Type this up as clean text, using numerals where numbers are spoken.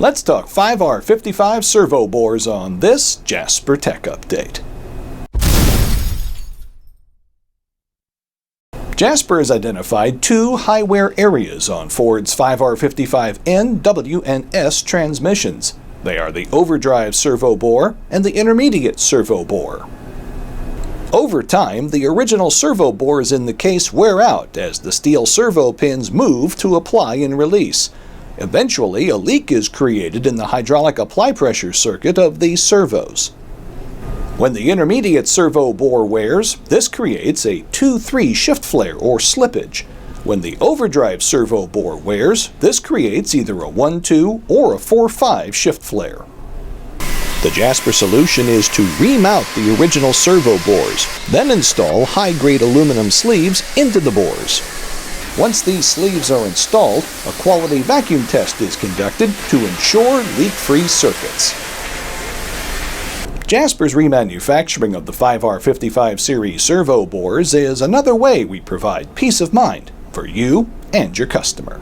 Let's talk 5R55 servo bores on this Jasper Tech Update. Jasper has identified two high wear areas on Ford's 5R55N, W, and S transmissions. They are the overdrive servo bore and the intermediate servo bore. Over time, the original servo bores in the case wear out as the steel servo pins move to apply and release. Eventually, a leak is created in the hydraulic apply pressure circuit of these servos. When the intermediate servo bore wears, this creates a 2-3 shift flare or slippage. When the overdrive servo bore wears, this creates either a 1-2 or a 4-5 shift flare. The Jasper solution is to remount the original servo bores, then install high-grade aluminum sleeves into the bores. Once these sleeves are installed, a quality vacuum test is conducted to ensure leak-free circuits. Jasper's remanufacturing of the 5R55 series servo bores is another way we provide peace of mind for you and your customer.